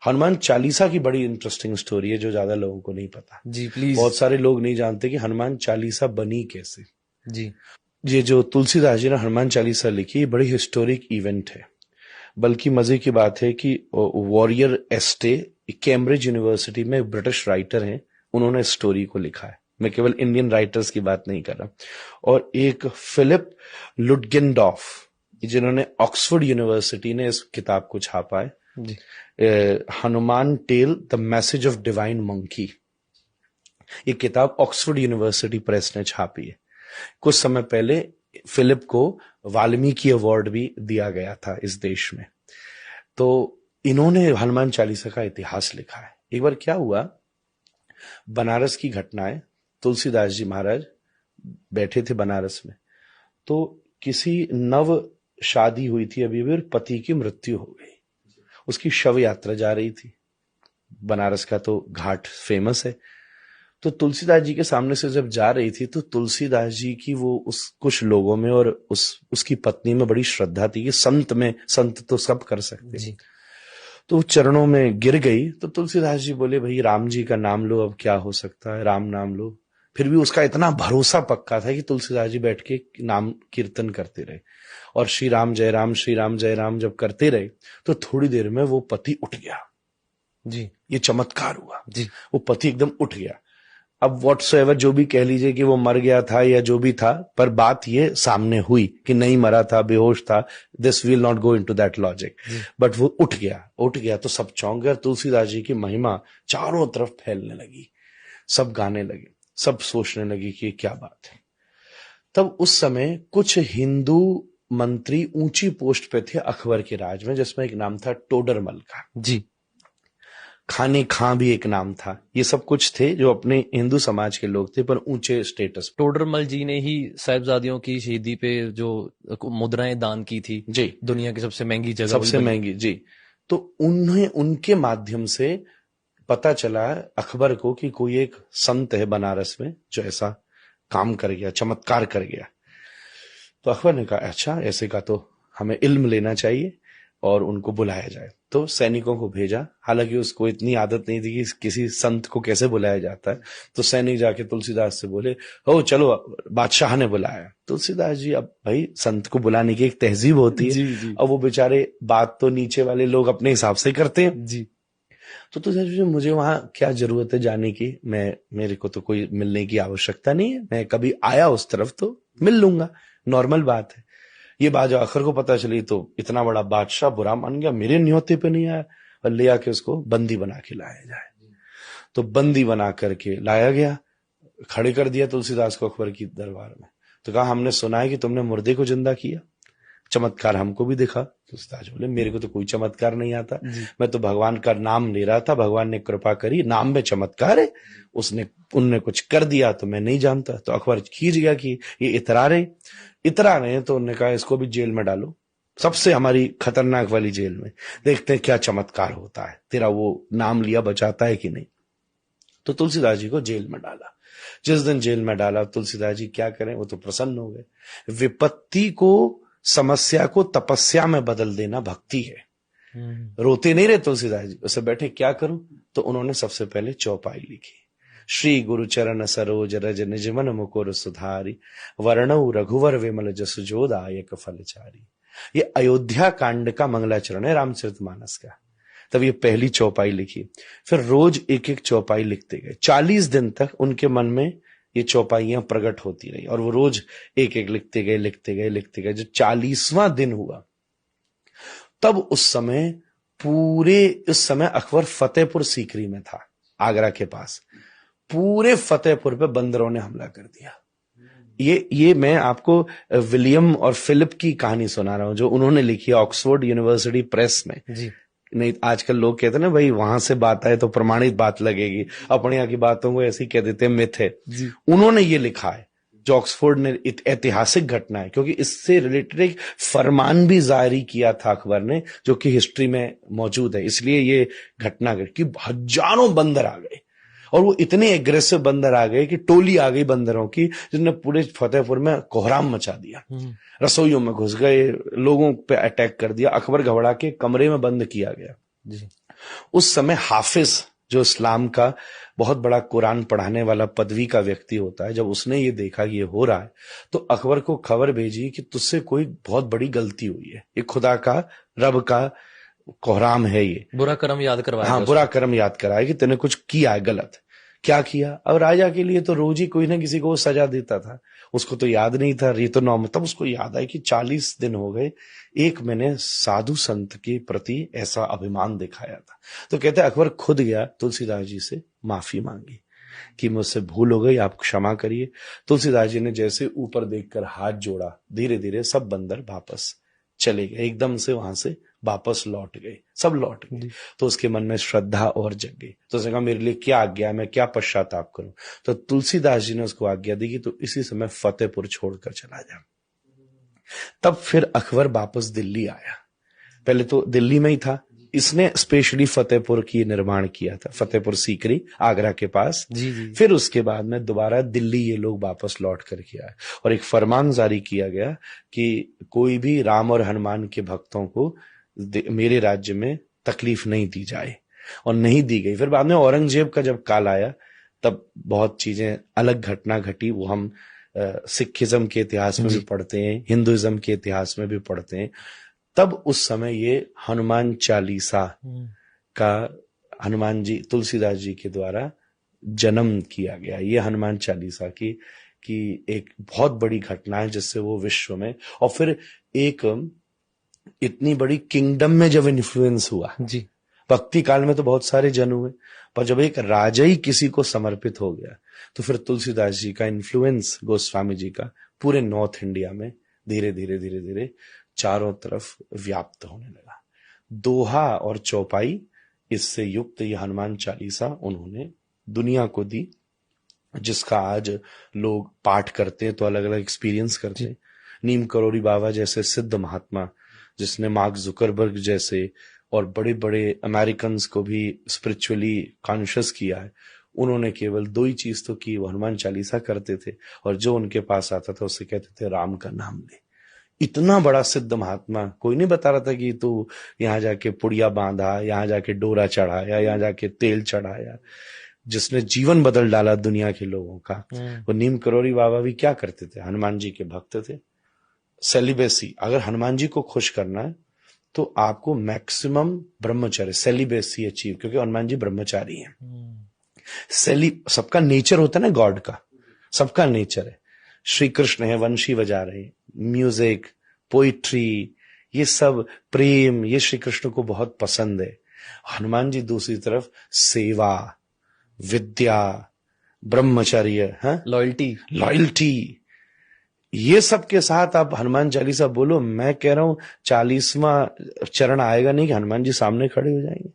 हनुमान चालीसा की बड़ी interesting story है जो ज्यादा लोगों को नहीं पता। जी प्लीज। बहुत सारे लोग नहीं जानते कि हनुमान चालीसा बनी कैसे। जी ये जो तुलसीदास जी ने हनुमान चालीसा लिखी, ये बड़ी हिस्टोरिक इवेंट है। बल्कि मजे की बात है कि वॉरियर एस्टे कैम्ब्रिज यूनिवर्सिटी में ब्रिटिश राइटर हैं, उन्होंने इस स्टोरी को लिखा है। मैं केवल इंडियन राइटर्स की बात नहीं कर रहा। और एक फिलिप लुटगेनडॉर्फ, जिन्होंने ऑक्सफोर्ड यूनिवर्सिटी ने इस किताब को छापा है, जी Hanuman tale the message of divine monkey. ये किताब ऑक्सफोर्ड यूनिवर्सिटी प्रेस ने छापी है। कुछ समय पहले फिलिप को वाल्मीकि अवार्ड भी दिया गया था इस देश में। तो इन्होंने हनुमान चालीसा का इतिहास लिखा है। एक बार क्या हुआ, बनारस की घटनाएं, तुलसीदास जी महाराज बैठे थे बनारस में, तो किसी नव शादी हुई थी अभी भी और पति की मृत्यु हो गई। उसकी शव यात्रा जा रही थी। बनारस का तो घाट फेमस है। तो तुलसीदास जी के सामने से जब जा रही थी तो तुलसीदास जी की वो उस कुछ लोगों में और उसकी पत्नी में बड़ी श्रद्धा थी कि संत तो सब कर सकते हैं। तो वो चरणों में गिर गई। तो तुलसीदास जी बोले, भाई राम जी का नाम लो, अब क्या हो सकता है, राम नाम लो। फिर भी उसका इतना भरोसा पक्का था कि तुलसीदास जी बैठ के नाम कीर्तन करते रहे और श्री राम जय राम जब करते रहे तो थोड़ी देर में वो पति उठ गया। जी ये चमत्कार हुआ जी। वो पति एकदम उठ गया। अब व्हाटसोएवर जो भी कह लीजिए कि वो मर गया था या जो भी था, पर बात ये सामने हुई कि नहीं मरा था, बेहोश था। This will not go into that logic, but वो उठ गया तो सब चौंक गए। तुलसीदास जी की महिमा चारों तरफ फैलने लगी, सब गाने लगे, सब सोचने लगे कि क्या बात है। तब उस समय कुछ हिंदू मंत्री ऊंची पोस्ट पे थे अकबर के राज में, जिसमें एक नाम था टोडरमल का। जी। खाने खां भी एक नाम था। ये सब कुछ थे जो अपने हिंदू समाज के लोग थे पर ऊंचे स्टेटस। टोडरमल जी ने ही साहिबजादियों की शहीदी पे जो मुद्राएं दान की थी जी, दुनिया की सबसे महंगी जगह, सबसे महंगी। जी, तो उन्हें उनके माध्यम से पता चला अकबर को कि कोई एक संत है बनारस में जो ऐसा काम कर गया, चमत्कार कर गया। तो अकबर ने कहा, अच्छा ऐसे का तो हमें इल्म लेना चाहिए और उनको बुलाया जाए। तो सैनिकों को भेजा। हालांकि उसको इतनी आदत नहीं थी कि किसी संत को कैसे बुलाया जाता है। तो सैनिक जाके तुलसीदास से बोले, हो चलो बादशाह ने बुलाया। तुलसीदास जी, अब भाई संत को बुलाने की एक तहजीब होती है। जी। और वो बेचारे बात तो नीचे वाले लोग अपने हिसाब से करते हैं। जी। तो तुलसीदास जी, मुझे वहां क्या जरूरत है जाने की, मेरे को तो कोई मिलने की आवश्यकता नहीं है, मैं कभी आया उस तरफ तो मिल लूंगा, नॉर्मल बात है। ये बात जब अकबर को पता चली तो इतना बड़ा बादशाह बुरा मान गया, मेरे न्योते पे नहीं आया, और ले आके उसको बंदी बना के लाया जाए। तो बंदी बना करके लाया गया, खड़े कर दिया तुलसीदास को अकबर की दरबार में। तो कहा, हमने सुना है कि तुमने मुर्दे को जिंदा किया, चमत्कार हमको भी दिखा। तुलसीदास बोले, मेरे को तो कोई चमत्कार नहीं आता, मैं तो भगवान का नाम ले रहा था, भगवान ने कृपा करी, नाम में चमत्कार है, उनने कुछ कर दिया तो मैं नहीं जानता। तो अकबर खींच गया कि ये इतरा रहे तो उन्होंने कहा, इसको भी जेल में डालो, सबसे हमारी खतरनाक वाली जेल में, देखते हैं क्या चमत्कार होता है, तेरा वो नाम लिया बचाता है कि नहीं। तो तुलसीदास जी को जेल में डाला। जिस दिन जेल में डाला, तुलसीदास जी क्या करें, वो तो प्रसन्न हो गए। विपत्ति को, समस्या को तपस्या में बदल देना भक्ति है। रोते नहीं रहे तुलसीदास जी, उसे बैठे क्या करूं, तो उन्होंने सबसे पहले चौपाई लिखी, श्री गुरु चरण सरोज रज निज मन मुकुर सुधारी, वर्णौ रघुवर विमल जसु जो दायक फलचारी। ये अयोध्या कांड का मंगलाचरण है, रामचरितमानस का। तब ये पहली चौपाई लिखी। फिर रोज एक एक चौपाई लिखते गए। 40 दिन तक उनके मन में ये चौपाइयां प्रकट होती रही और वो रोज एक एक लिखते गए। जब 40वां दिन हुआ तब उस समय अकबर फतेहपुर सीकरी में था, आगरा के पास। पूरे फतेहपुर पे बंदरों ने हमला कर दिया। ये मैं आपको विलियम और फिलिप की कहानी सुना रहा हूं जो उन्होंने लिखी है ऑक्सफोर्ड यूनिवर्सिटी प्रेस में। जी। नहीं, आजकल लोग कहते हैं ना, भाई वहां से बात आए तो प्रमाणित बात लगेगी, अपने यहाँ की बातों को ऐसी कह देते हैं मिथ है। उन्होंने ये लिखा है जो ऑक्सफोर्ड ने, ऐतिहासिक घटना है, क्योंकि इससे रिलेटेड एक फरमान भी जारी किया था अकबर ने जो कि हिस्ट्री में मौजूद है। इसलिए ये घटना कि हजारों बंदर आ गए और वो इतने एग्रेसिव बंदर आ गए कि टोली आ गई बंदरों की, जिसने पूरे फतेहपुर में कोहराम मचा दिया। रसोइयों में घुस गए, लोगों पे अटैक कर दिया। अकबर घबरा के कमरे में बंद किया गया। जी। उस समय हाफिज, जो इस्लाम का बहुत बड़ा कुरान पढ़ाने वाला पदवी का व्यक्ति होता है, जब उसने ये देखा कि ये हो रहा है, तो अकबर को खबर भेजी कि तुझसे कोई बहुत बड़ी गलती हुई है, ये खुदा का, रब का कोहराम है, ये बुरा कर्म याद करवाया। हाँ, बुरा कर्म याद कराया कि तूने कुछ किया है गलत। क्या किया? अब राजा के लिए तो रोज ही कोई ना किसी को सजा देता था, उसको तो याद नहीं था, ये तो नॉर्मल। तब उसको याद आया कि 40 दिन हो गए, एक मैंने साधु संत के प्रति ऐसा अभिमान दिखाया था। तो कहते अकबर खुद गया, तुलसीदास जी से माफी मांगी कि मुझसे भूल हो गई, आप क्षमा करिए। तुलसीदास जी ने जैसे ऊपर देखकर हाथ जोड़ा, धीरे धीरे सब बंदर वापस चले गए, एकदम से वहां से वापस लौट गए, सब लौट गए। तो उसके मन में श्रद्धा और जग गई, तो उसने कहा मेरे लिए क्या आज्ञा है, मैं क्या पश्चाताप करूं। तो तुलसीदास जी ने उसको आज्ञा दी कि तू इसी समय फतेहपुर छोड़कर चला जा। तब फिर अकबर वापस दिल्ली आया, पहले तो दिल्ली में ही था, इसने स्पेशली फतेहपुर की निर्माण किया था, फतेहपुर सीकरी आगरा के पास। जी। फिर उसके बाद में दोबारा दिल्ली ये लोग वापस लौट करके आए और एक फरमान जारी किया गया कि कोई भी राम और हनुमान के भक्तों को मेरे राज्य में तकलीफ नहीं दी जाए, और नहीं दी गई। फिर बाद में औरंगजेब का जब काल आया, तब बहुत चीजें अलग घटना घटी, वो हम सिखिज्म के इतिहास में भी पढ़ते हैं, हिंदुइज्म के इतिहास में भी पढ़ते हैं। तब उस समय ये हनुमान चालीसा का, हनुमान जी, तुलसीदास जी के द्वारा जन्म किया गया। ये हनुमान चालीसा की एक बहुत बड़ी घटना है, जिससे वो विश्व में, और फिर एक इतनी बड़ी किंगडम में जब इन्फ्लुएंस हुआ जी। भक्ति काल में तो बहुत सारे जन हुए, पर जब एक राजा ही किसी को समर्पित हो गया, तो फिर तुलसीदास जी का इन्फ्लुएंस, गोस्वामी जी का, पूरे नॉर्थ इंडिया में धीरे धीरे धीरे धीरे चारों तरफ व्याप्त होने लगा। दोहा और चौपाई इससे युक्त ये हनुमान चालीसा उन्होंने दुनिया को दी, जिसका आज लोग पाठ करते हैं तो अलग अलग एक्सपीरियंस करते हैं। नीम करोड़ी बाबा जैसे सिद्ध महात्मा, जिसने मार्क जुकरबर्ग जैसे और बड़े बड़े अमेरिकन को भी स्पिरिचुअली कॉन्शियस किया है, उन्होंने केवल 2 ही चीज तो की, वो हनुमान चालीसा करते थे, और जो उनके पास आता था उससे कहते थे राम का नाम ले। इतना बड़ा सिद्ध महात्मा, कोई नहीं बता रहा था कि तू यहाँ जाके पुड़िया बांधा, यहाँ जाके डोरा चढ़ाया, यहाँ जाके तेल चढ़ाया, जिसने जीवन बदल डाला दुनिया के लोगों का। वो नीम करोड़ी बाबा भी क्या करते थे? हनुमान जी के भक्त थे। सेलिबेसी, अगर हनुमान जी को खुश करना है तो आपको मैक्सिमम ब्रह्मचर्य, सेलिबेसी अचीव, क्योंकि हनुमान जी ब्रह्मचारी हैं। सबका नेचर होता है ना, गॉड का सबका नेचर है। श्री कृष्ण है, वंशी बजा रहे, म्यूजिक, पोइट्री, ये सब प्रेम, ये श्री कृष्ण को बहुत पसंद है। हनुमान जी दूसरी तरफ सेवा, विद्या, ब्रह्मचर्य, लॉयल्टी, ये सब के साथ आप हनुमान चालीसा बोलो, मैं कह रहा हूं 40वां चरण आएगा नहीं कि हनुमान जी सामने खड़े हो जाएंगे।